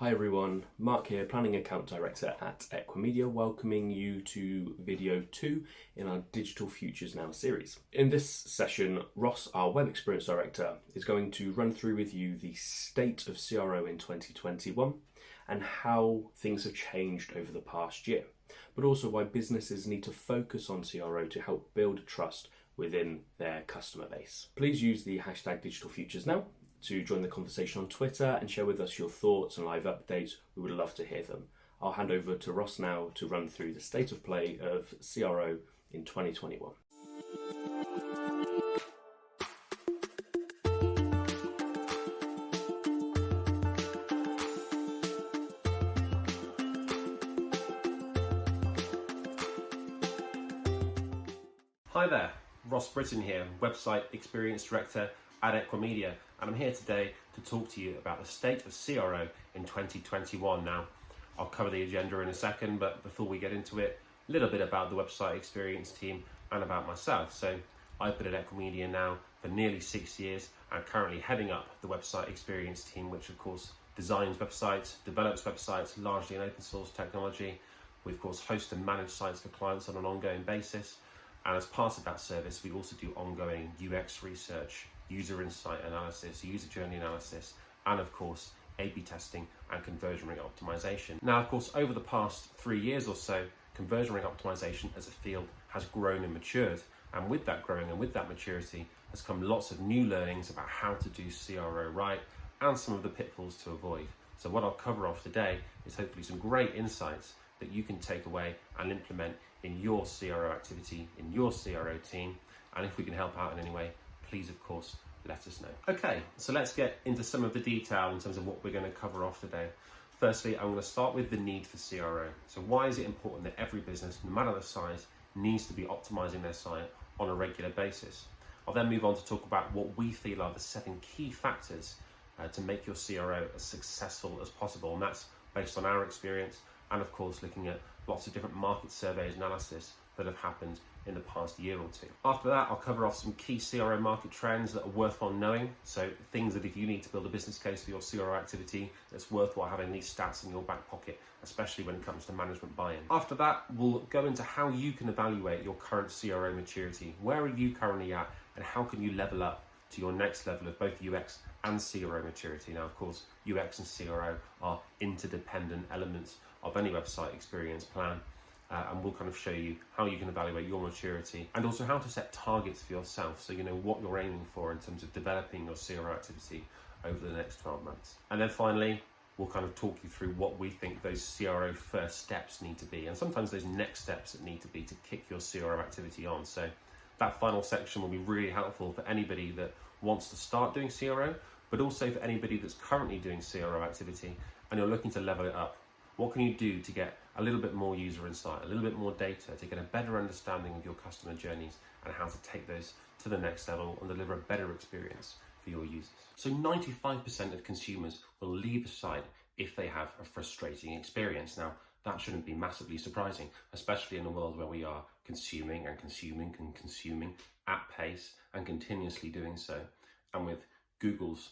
Hi everyone, Mark here, Planning Account Director at Equimedia, welcoming you to video 2 in our Digital Futures Now series. In this session, Ross, our Web Experience Director, is going to run through with you the state of CRO in 2021 and how things have changed over the past year, but also why businesses need to focus on CRO to help build trust within their customer base. Please use the hashtag Digital Futures Now to join the conversation on Twitter and share with us your thoughts and live updates. We would love to hear them. I'll hand over to Ross now to run through the state of play of CRO in 2021. Hi there, Ross Britton here, Website Experience Director at Equimedia, and I'm here today to talk to you about the state of CRO in 2021. Now, I'll cover the agenda in a second, but before we get into it, a little bit about the Website Experience team and about myself. So, I've been at Equimedia now for nearly 6 years and currently heading up the Website Experience team, which of course designs websites, develops websites, largely in open source technology. We of course host and manage sites for clients on an ongoing basis. And as part of that service, we also do ongoing UX research, user insight analysis, user journey analysis, and of course, A/B testing and conversion rate optimization. Now, of course, over the past 3 years or so, conversion rate optimization as a field has grown and matured. And with that growing and with that maturity has come lots of new learnings about how to do CRO right and some of the pitfalls to avoid. So what I'll cover off today is hopefully some great insights that you can take away and implement in your CRO activity, in your CRO team. And if we can help out in any way, please, of course, let us know. Okay, so let's get into some of the detail in terms of what we're going to cover off today. Firstly, I'm going to start with the need for CRO. So why is it important that every business, no matter the size, needs to be optimizing their site on a regular basis? I'll then move on to talk about what we feel are the 7 key factors to make your CRO as successful as possible. And that's based on our experience and of course looking at lots of different market surveys analysis that have happened in the past year or two. After that, I'll cover off some key CRO market trends that are worthwhile knowing. So things that if you need to build a business case for your CRO activity, it's worthwhile having these stats in your back pocket, especially when it comes to management buy-in. After that, we'll go into how you can evaluate your current CRO maturity. Where are you currently at and how can you level up to your next level of both UX and CRO maturity? Now, of course, UX and CRO are interdependent elements of any website experience plan. And we'll kind of show you how you can evaluate your maturity and also how to set targets for yourself so you know what you're aiming for in terms of developing your CRO activity over the next 12 months. And then finally, we'll kind of talk you through what we think those CRO first steps need to be and sometimes those next steps that need to be to kick your CRO activity on. So that final section will be really helpful for anybody that wants to start doing CRO, but also for anybody that's currently doing CRO activity and you're looking to level it up. What can you do to get a little bit more user insight, a little bit more data, to get a better understanding of your customer journeys and how to take those to the next level and deliver a better experience for your users? So 95% of consumers will leave a site if they have a frustrating experience. Now, that shouldn't be massively surprising, especially in a world where we are consuming and consuming and consuming at pace and continuously doing so. And with Google's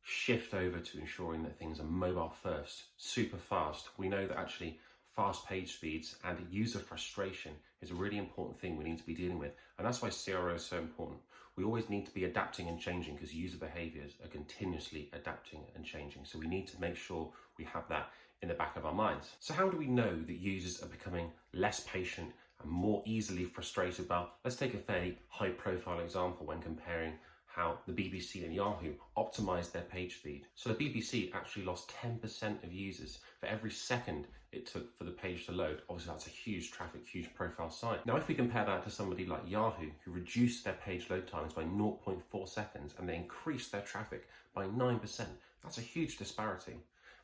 shift over to ensuring that things are mobile first, super fast, we know that actually fast page speeds and user frustration is a really important thing we need to be dealing with. And that's why CRO is so important. We always need to be adapting and changing because user behaviors are continuously adapting and changing. So we need to make sure we have that in the back of our minds. So how do we know that users are becoming less patient and more easily frustrated? Well, let's take a fairly high profile example when comparing how the BBC and Yahoo optimized their page speed. So the BBC actually lost 10% of users for every second it took for the page to load. Obviously that's a huge traffic, huge profile site. Now if we compare that to somebody like Yahoo, who reduced their page load times by 0.4 seconds and they increased their traffic by 9%, that's a huge disparity.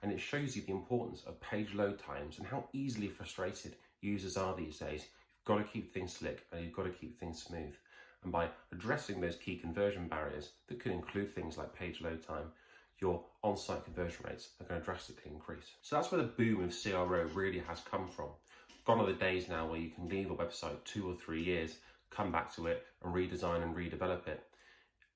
And it shows you the importance of page load times and how easily frustrated users are these days. You've got to keep things slick and you've got to keep things smooth. And by addressing those key conversion barriers that could include things like page load time, your on-site conversion rates are going to drastically increase. So that's where the boom of CRO really has come from. Gone are the days now where you can leave a website 2 or 3 years, come back to it and redesign and redevelop it.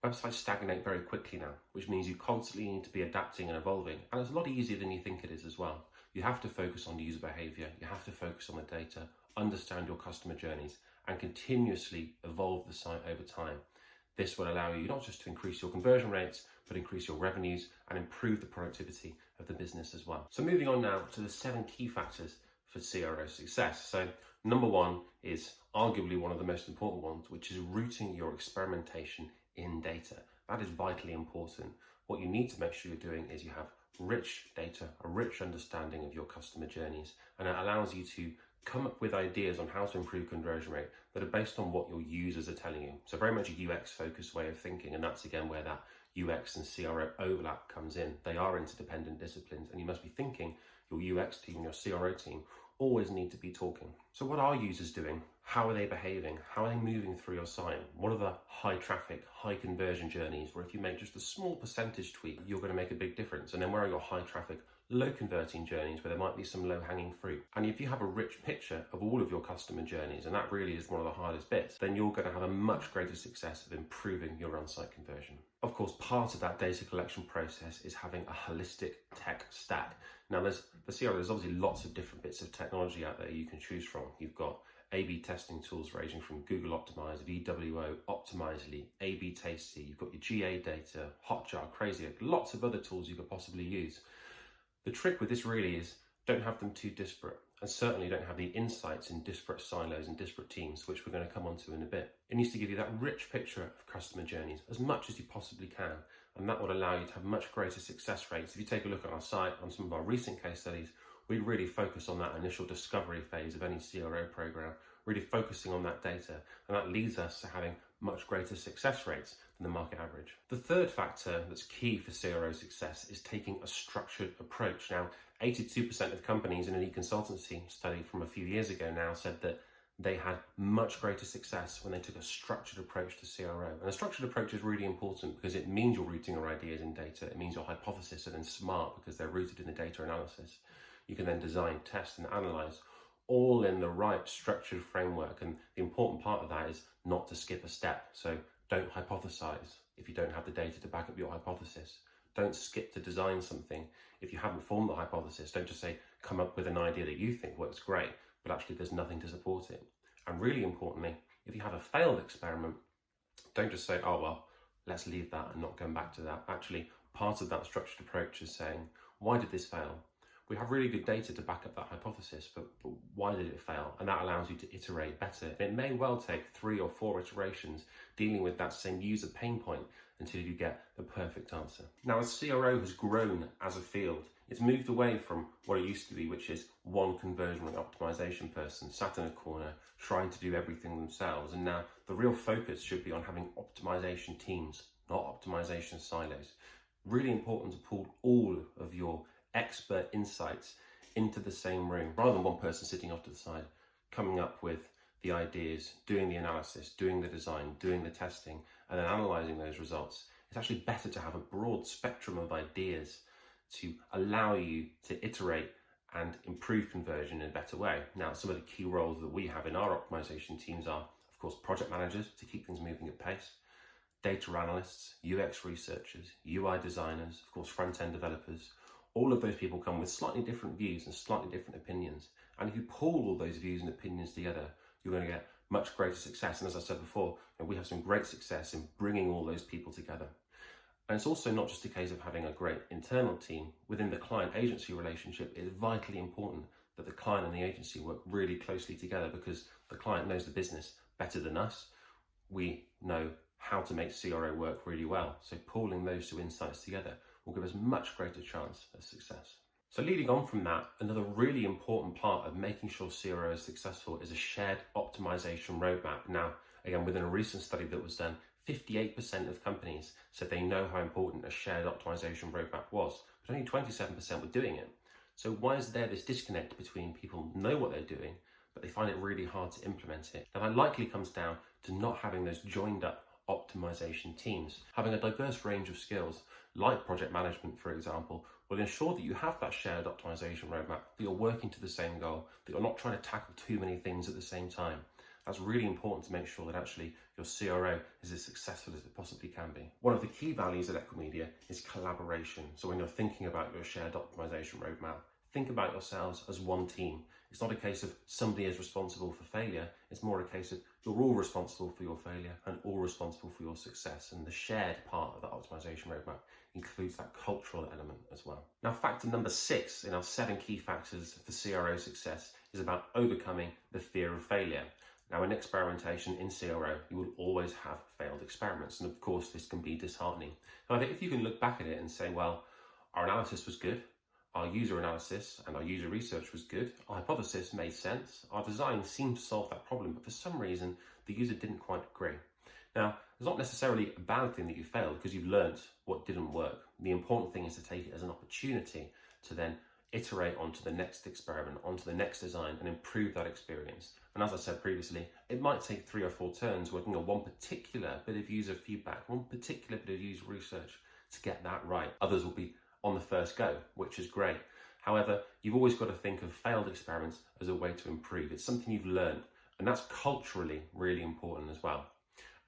Websites stagnate very quickly now, which means you constantly need to be adapting and evolving, and it's a lot easier than you think it is as well. You have to focus on user behavior, you have to focus on the data, understand your customer journeys, and continuously evolve the site over time. This will allow you not just to increase your conversion rates, but increase your revenues and improve the productivity of the business as well. So moving on now to the 7 key factors for CRO success. So number 1 is arguably one of the most important ones, which is rooting your experimentation in data. That is vitally important. What you need to make sure you're doing is you have rich data, a rich understanding of your customer journeys, and it allows you to come up with ideas on how to improve conversion rate that are based on what your users are telling you. So very much a UX focused way of thinking, and that's again where that UX and CRO overlap comes in. They are interdependent disciplines, and you must be thinking your UX team and your CRO team always need to be talking. So what are users doing? How are they behaving? How are they moving through your site? What are the high traffic, high conversion journeys where if you make just a small percentage tweak, you're going to make a big difference? And then where are your high traffic, low converting journeys where there might be some low hanging fruit? And if you have a rich picture of all of your customer journeys, and that really is one of the hardest bits, then you're going to have a much greater success of improving your on-site conversion. Of course, part of that data collection process is having a holistic tech stack. Now for CRO, there's obviously lots of different bits of technology out there you can choose from. You've got A/B testing tools ranging from Google Optimize, VWO, Optimizely, A/B Tasty. You've got your GA data, Hotjar, Crazy, lots of other tools you could possibly use. The trick with this really is don't have them too disparate, and certainly don't have the insights in disparate silos and disparate teams, which we're going to come on to in a bit. It needs to give you that rich picture of customer journeys as much as you possibly can, and that will allow you to have much greater success rates. If you take a look at our site, on some of our recent case studies, we really focus on that initial discovery phase of any CRO program, really focusing on that data, and that leads us to having much greater success rates than the market average. The third factor that's key for CRO success is taking a structured approach. Now, 82% of companies in an e-consultancy study from a few years ago now said that they had much greater success when they took a structured approach to CRO. And a structured approach is really important because it means you're rooting your ideas in data. It means your hypotheses are then smart because they're rooted in the data analysis. You can then design, test, and analyze all in the right structured framework. And the important part of that is not to skip a step. So don't hypothesize if you don't have the data to back up your hypothesis. Don't skip to design something if you haven't formed the hypothesis. Don't just say, come up with an idea that you think works great, but actually there's nothing to support it. And really importantly, if you have a failed experiment, don't just say, oh, well, let's leave that and not going back to that. Actually, part of that structured approach is saying, why did this fail? We have really good data to back up that hypothesis, but why did it fail? And that allows you to iterate better. It may well take 3 or 4 iterations dealing with that same user pain point until you get the perfect answer. Now, as CRO has grown as a field, it's moved away from what it used to be, which is one conversion rate optimization person sat in a corner trying to do everything themselves. And now the real focus should be on having optimization teams, not optimization silos. Really important to pull all of your expert insights into the same room, rather than one person sitting off to the side, coming up with the ideas, doing the analysis, doing the design, doing the testing, and then analysing those results. It's actually better to have a broad spectrum of ideas to allow you to iterate and improve conversion in a better way. Now, some of the key roles that we have in our optimization teams are, of course, project managers to keep things moving at pace, data analysts, UX researchers, UI designers, of course, front-end developers. All of those people come with slightly different views and slightly different opinions. And if you pull all those views and opinions together, you're going to get much greater success. And as I said before, we have some great success in bringing all those people together. And it's also not just a case of having a great internal team. Within the client-agency relationship, it is vitally important that the client and the agency work really closely together because the client knows the business better than us. We know how to make CRO work really well. So pulling those 2 insights together will give us much greater chance of success. So leading on from that, another really important part of making sure CRO is successful is a shared optimization roadmap. Now, again, within a recent study that was done, 58% of companies said they know how important a shared optimization roadmap was, but only 27% were doing it. So why is there this disconnect between people know what they're doing, but they find it really hard to implement it? Now, that likely comes down to not having those joined up optimization teams. Having a diverse range of skills, like project management, for example, will ensure that you have that shared optimization roadmap, that you're working to the same goal, that you're not trying to tackle too many things at the same time. That's really important to make sure that actually your CRO is as successful as it possibly can be. One of the key values at Equimedia is collaboration. So when you're thinking about your shared optimization roadmap, think about yourselves as one team. It's not a case of somebody is responsible for failure. It's more a case of you're all responsible for your failure and all responsible for your success. And the shared part of the optimization roadmap includes that cultural element as well. Now, factor number 6 in our 7 key factors for CRO success is about overcoming the fear of failure. Now, in experimentation in CRO, you will always have failed experiments. And of course, this can be disheartening. However, if you can look back at it and say, well, our analysis was good, our user analysis and our user research was good, our hypothesis made sense, our design seemed to solve that problem, but for some reason, the user didn't quite agree. Now, it's not necessarily a bad thing that you failed because you've learned what didn't work. The important thing is to take it as an opportunity to then iterate onto the next experiment, onto the next design, and improve that experience. And as I said previously, it might take 3 or 4 turns working on one particular bit of user feedback, one particular bit of user research to get that right. Others will be on the first go, which is great. However, you've always got to think of failed experiments as a way to improve. It's something you've learned, and that's culturally really important as well.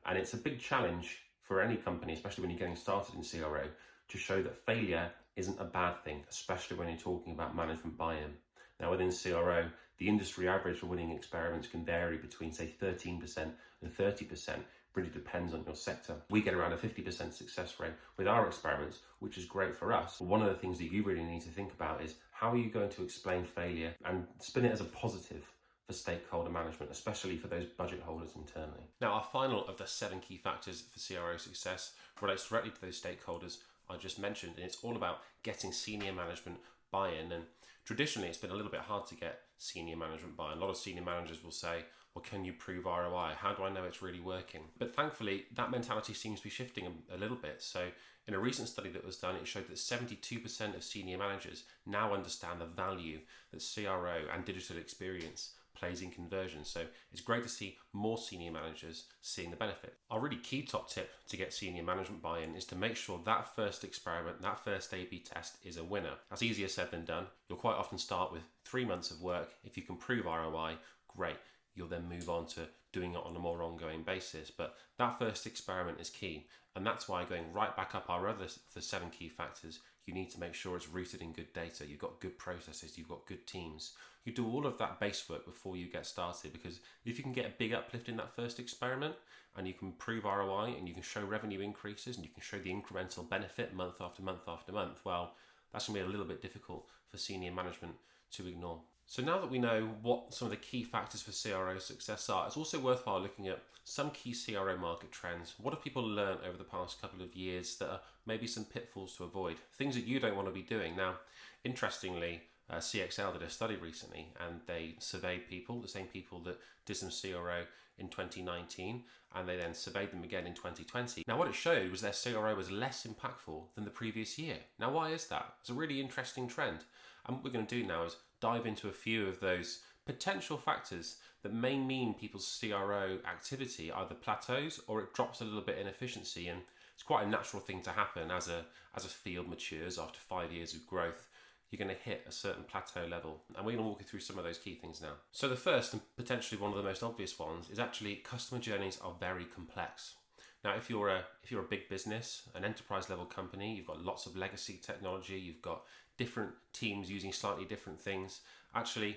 And it's a big challenge for any company, especially when you're getting started in CRO, to show that failure isn't a bad thing, especially when you're talking about management buy-in. Now, within CRO, the industry average for winning experiments can vary between, say, 13% and 30%. Really depends on your sector. We get around a 50% success rate with our experiments, which is great for us. But one of the things that you really need to think about is how are you going to explain failure and spin it as a positive for stakeholder management, especially for those budget holders internally. Now, our final of the 7 key factors for CRO success relates directly to those stakeholders I just mentioned, and it's all about getting senior management buy-in. And traditionally, it's been a little bit hard to get senior management buy-in. A lot of senior managers will say, well, can you prove ROI? How do I know it's really working? But thankfully, that mentality seems to be shifting a little bit. So in a recent study that was done, it showed that 72% of senior managers now understand the value that CRO and digital experience plays in conversion. So it's great to see more senior managers seeing the benefit. Our really key top tip to get senior management buy-in is to make sure that first experiment, that first A/B test is a winner. That's easier said than done. You'll quite often start with 3 months of work. If you can prove ROI, great. You'll then move on to doing it on a more ongoing basis. But that first experiment is key. And that's why going right back up the 7 key factors, you need to make sure it's rooted in good data. You've got good processes, you've got good teams. You do all of that base work before you get started, because if you can get a big uplift in that first experiment and you can prove ROI and you can show revenue increases and you can show the incremental benefit month after month after month, well, that's going to be a little bit difficult for senior management to ignore. So now that we know what some of the key factors for CRO success are, it's also worthwhile looking at some key CRO market trends. What have people learned over the past couple of years that are maybe some pitfalls to avoid? Things that you don't want to be doing. Now, interestingly, CXL did a study recently and they surveyed people, the same people that did some CRO in 2019, and they then surveyed them again in 2020. Now, what it showed was their CRO was less impactful than the previous year. Now, why is that? It's a really interesting trend. And what we're going to do now is dive into a few of those potential factors that may mean people's CRO activity either plateaus or it drops a little bit in efficiency. And it's quite a natural thing to happen as a field matures. After 5 years of growth, you're going to hit a certain plateau level. And we're going to walk you through some of those key things now. So the first, and potentially one of the most obvious ones, is actually customer journeys are very complex. Now, if you're a big business, an enterprise level company, you've got lots of legacy technology, you've got different teams using slightly different things, actually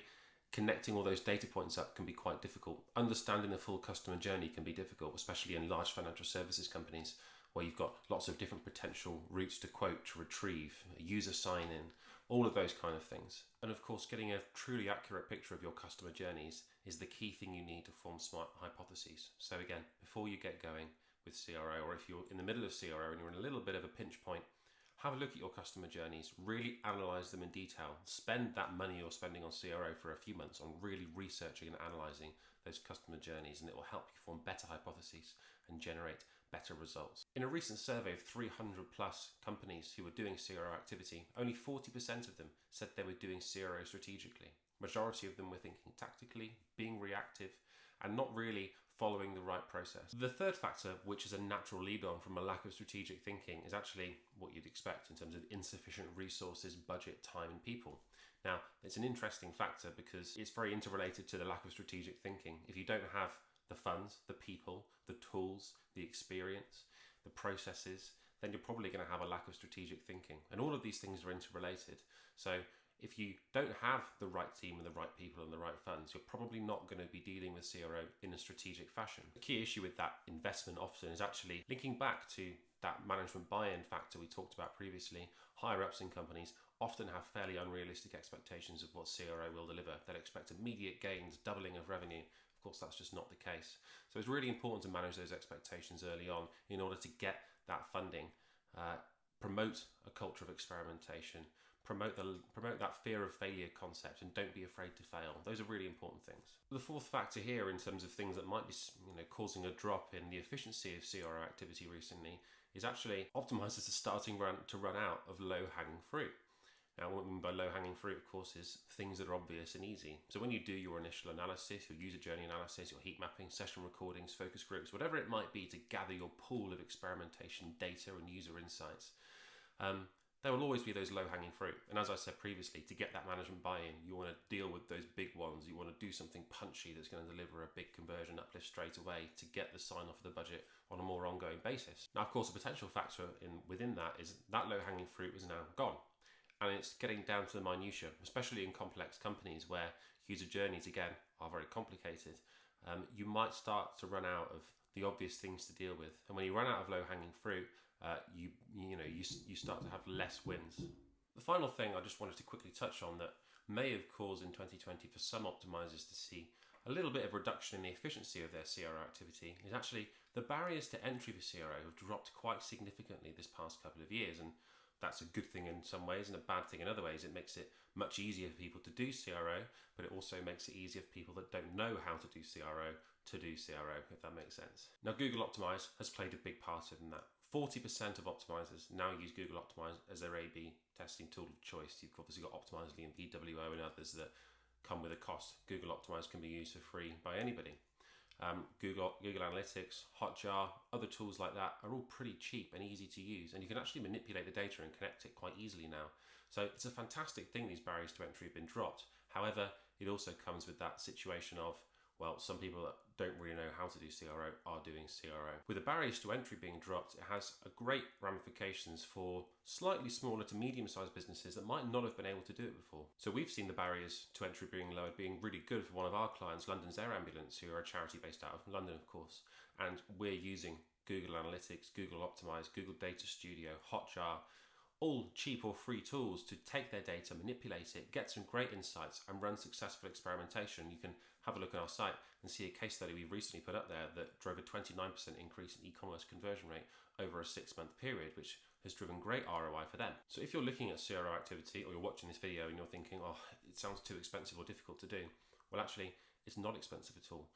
connecting all those data points up can be quite difficult. Understanding the full customer journey can be difficult, especially in large financial services companies where you've got lots of different potential routes to quote, to retrieve, user sign-in, all of those kind of things. And of course, getting a truly accurate picture of your customer journeys is the key thing you need to form smart hypotheses. So again, before you get going with CRO, or if you're in the middle of CRO and you're in a little bit of a pinch point, have a look at your customer journeys, really analyze them in detail. Spend that money you're spending on CRO for a few months on really researching and analyzing those customer journeys, and it will help you form better hypotheses and generate better results. In a recent survey of 300 plus companies who were doing CRO activity, only 40% of them said they were doing CRO strategically. Majority of them were thinking tactically, being reactive, and not really following the right process. The third factor, which is a natural lead on from a lack of strategic thinking, is actually what you'd expect in terms of insufficient resources, budget, time, and people. Now, It's an interesting factor because it's very interrelated to the lack of strategic thinking. If you don't have the funds, the people, the tools, the experience, the processes, then you're probably going to have a lack of strategic thinking. And all of these things are interrelated. So if you don't have the right team and the right people and the right funds, you're probably not going to be dealing with CRO in a strategic fashion. The key issue with that investment often is actually linking back to that management buy-in factor we talked about previously. Higher ups in companies often have fairly unrealistic expectations of what CRO will deliver. They'll expect immediate gains, doubling of revenue. Of course, that's just not the case. So it's really important to manage those expectations early on in order to get that funding, promote a culture of experimentation, promote that fear of failure concept, and don't be afraid to fail. Those are really important things. The fourth factor here in terms of things that might be causing a drop in the efficiency of CRO activity recently is actually optimizers are starting to run out of low-hanging fruit. Now, what I mean by low-hanging fruit, of course, is things that are obvious and easy. So when you do your initial analysis, your user journey analysis, your heat mapping, session recordings, focus groups, whatever it might be to gather your pool of experimentation data and user insights, there will always be those low-hanging fruit. And as I said previously, to get that management buy-in, you want to deal with those big ones. You want to do something punchy that's going to deliver a big conversion uplift straight away to get the sign-off of the budget on a more ongoing basis. Now, of course, a potential factor within that is that low-hanging fruit is now gone. And it's getting down to the minutiae, especially in complex companies where user journeys, again, are very complicated. You might start to run out of the obvious things to deal with. And when you run out of low-hanging fruit, you start to have less wins. The final thing I just wanted to quickly touch on that may have caused in 2020 for some optimizers to see a little bit of reduction in the efficiency of their CRO activity is actually the barriers to entry for CRO have dropped quite significantly this past couple of years. And that's a good thing in some ways and a bad thing in other ways. It makes it much easier for people to do CRO, but it also makes it easier for people that don't know how to do CRO, if that makes sense. Now, Google Optimize has played a big part in that. 40% of optimizers now use Google Optimize as their A/B testing tool of choice. You've obviously got Optimizely and BWO and others that come with a cost. Google Optimize can be used for free by anybody. Google Analytics, Hotjar, other tools like that are all pretty cheap and easy to use, and you can actually manipulate the data and connect it quite easily now. So it's a fantastic thing these barriers to entry have been dropped. However, it also comes with that situation of, well, some people that don't really know how to do CRO are doing CRO. With the barriers to entry being dropped, it has a great ramifications for slightly smaller to medium-sized businesses that might not have been able to do it before. So we've seen the barriers to entry being lowered being really good for one of our clients, London's Air Ambulance, who are a charity based out of London, of course. And we're using Google Analytics, Google Optimize, Google Data Studio, Hotjar, all cheap or free tools to take their data, manipulate it, get some great insights and run successful experimentation. You can have a look on our site and see a case study we recently put up there that drove a 29% increase in e-commerce conversion rate over a 6-month period, which has driven great ROI for them. So if you're looking at CRO activity or you're watching this video and you're thinking, oh, it sounds too expensive or difficult to do, well, actually, it's not expensive at all.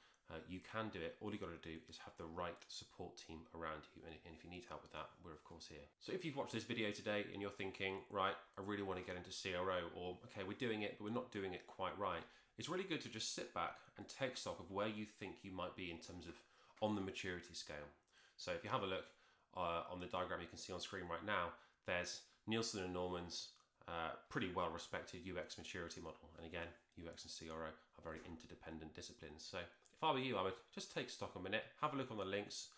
You can do it. All you got to do is have the right support team around you. And if you need help with that, we're of course here. So if you've watched this video today and you're thinking, right, I really want to get into CRO, or okay, we're doing it, but we're not doing it quite right, it's really good to just sit back and take stock of where you think you might be in terms of on the maturity scale. So if you have a look on the diagram you can see on screen right now, there's Nielsen and Norman's pretty well respected UX maturity model. And again, UX and CRO are very interdependent disciplines. So if I were you, I would just take stock a minute, have a look on the links,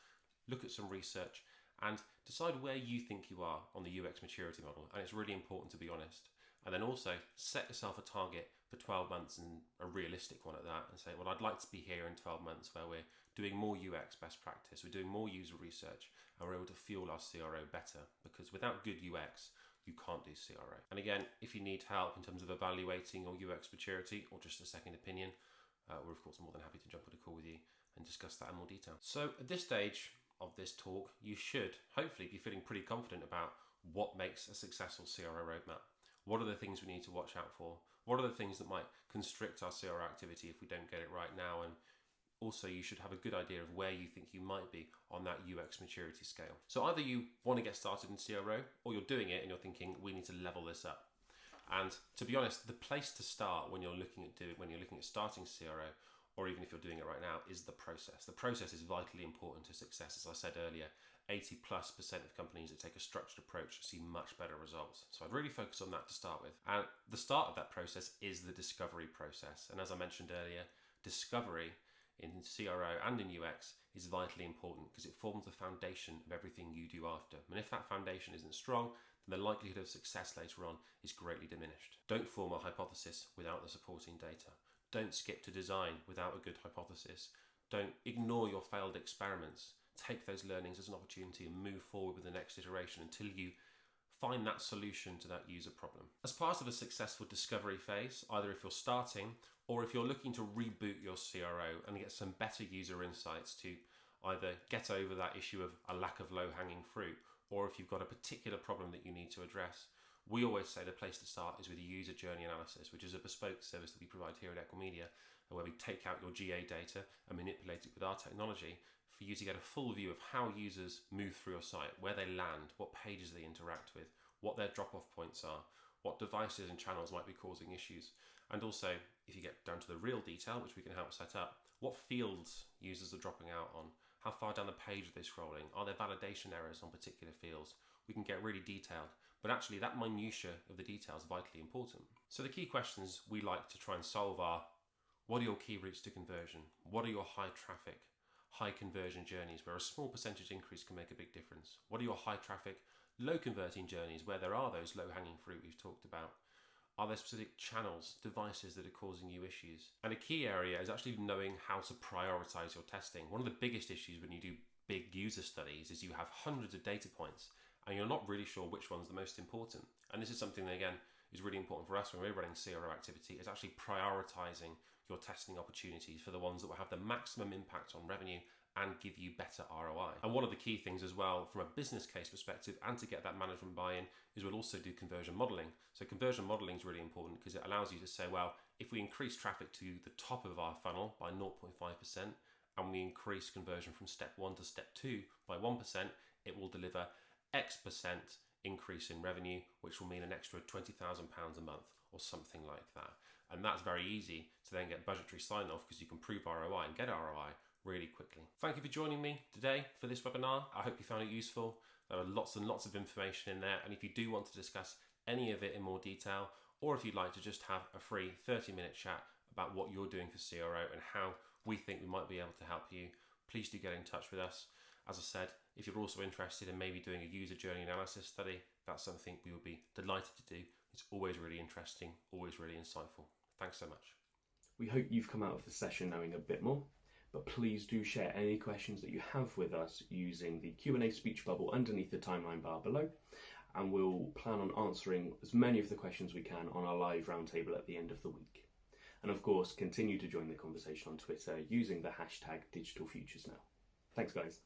look at some research, and decide where you think you are on the UX maturity model. And it's really important to be honest. And then also set yourself a target for 12 months and a realistic one at that, and say, well, I'd like to be here in 12 months where we're doing more UX best practice, we're doing more user research, and we're able to fuel our CRO better. Because without good UX, you can't do CRO. And again, if you need help in terms of evaluating your UX maturity or just a second opinion, we're of course more than happy to jump on a call with you and discuss that in more detail. So at this stage of this talk, you should hopefully be feeling pretty confident about what makes a successful CRO roadmap. What are the things we need to watch out for? What are the things that might constrict our CRO activity if we don't get it right now? And also you should have a good idea of where you think you might be on that UX maturity scale. So either you want to get started in CRO, or you're doing it and you're thinking, we need to level this up. And to be honest, the place to start when you're looking at starting CRO, or even if you're doing it right now, is the process. The process is vitally important to success. As I said earlier, 80+% of companies that take a structured approach see much better results. So I'd really focus on that to start with. And the start of that process is the discovery process. And as I mentioned earlier, discovery in CRO and in UX is vitally important because it forms the foundation of everything you do after. And if that foundation isn't strong, then the likelihood of success later on is greatly diminished. Don't form a hypothesis without the supporting data. Don't skip to design without a good hypothesis. Don't ignore your failed experiments. Take those learnings as an opportunity and move forward with the next iteration until you find that solution to that user problem. As part of a successful discovery phase, either if you're starting or if you're looking to reboot your CRO and get some better user insights to either get over that issue of a lack of low-hanging fruit, or if you've got a particular problem that you need to address, we always say the place to start is with a user journey analysis, which is a bespoke service that we provide here at Equimedia, where we take out your GA data and manipulate it with our technology for you to get a full view of how users move through your site, where they land, what pages they interact with, what their drop-off points are, what devices and channels might be causing issues, and also, if you get down to the real detail, which we can help set up, what fields users are dropping out on, how far down the page are they scrolling, are there validation errors on particular fields. We can get really detailed, but actually that minutiae of the detail is vitally important. So the key questions we like to try and solve are, what are your key routes to conversion? What are your high traffic, high conversion journeys where a small percentage increase can make a big difference? What are your high traffic, low converting journeys where there are those low hanging fruit we've talked about? Are there specific channels, devices that are causing you issues? And a key area is actually knowing how to prioritize your testing. One of the biggest issues when you do big user studies is you have hundreds of data points and you're not really sure which one's the most important. And this is something that, again, is really important for us when we're running CRO activity, is actually prioritizing your testing opportunities for the ones that will have the maximum impact on revenue and give you better ROI. And one of the key things as well from a business case perspective and to get that management buy-in is we'll also do conversion modeling. So conversion modeling is really important because it allows you to say, well, if we increase traffic to the top of our funnel by 0.5% and we increase conversion from step 1 to step 2 by 1%, it will deliver X% increase in revenue, which will mean an extra £20,000 a month or something like that. And that's very easy to then get budgetary sign-off because you can prove ROI and get ROI really quickly. Thank you for joining me today for this webinar. I hope you found it useful. There are lots and lots of information in there. And if you do want to discuss any of it in more detail, or if you'd like to just have a free 30-minute chat about what you're doing for CRO and how we think we might be able to help you, please do get in touch with us. As I said, if you're also interested in maybe doing a user journey analysis study, that's something we would be delighted to do. It's always really interesting, always really insightful. Thanks so much. We hope you've come out of the session knowing a bit more, but please do share any questions that you have with us using the Q&A speech bubble underneath the timeline bar below, and we'll plan on answering as many of the questions we can on our live roundtable at the end of the week. And of course, continue to join the conversation on Twitter using the hashtag #DigitalFuturesNow. Thanks, guys.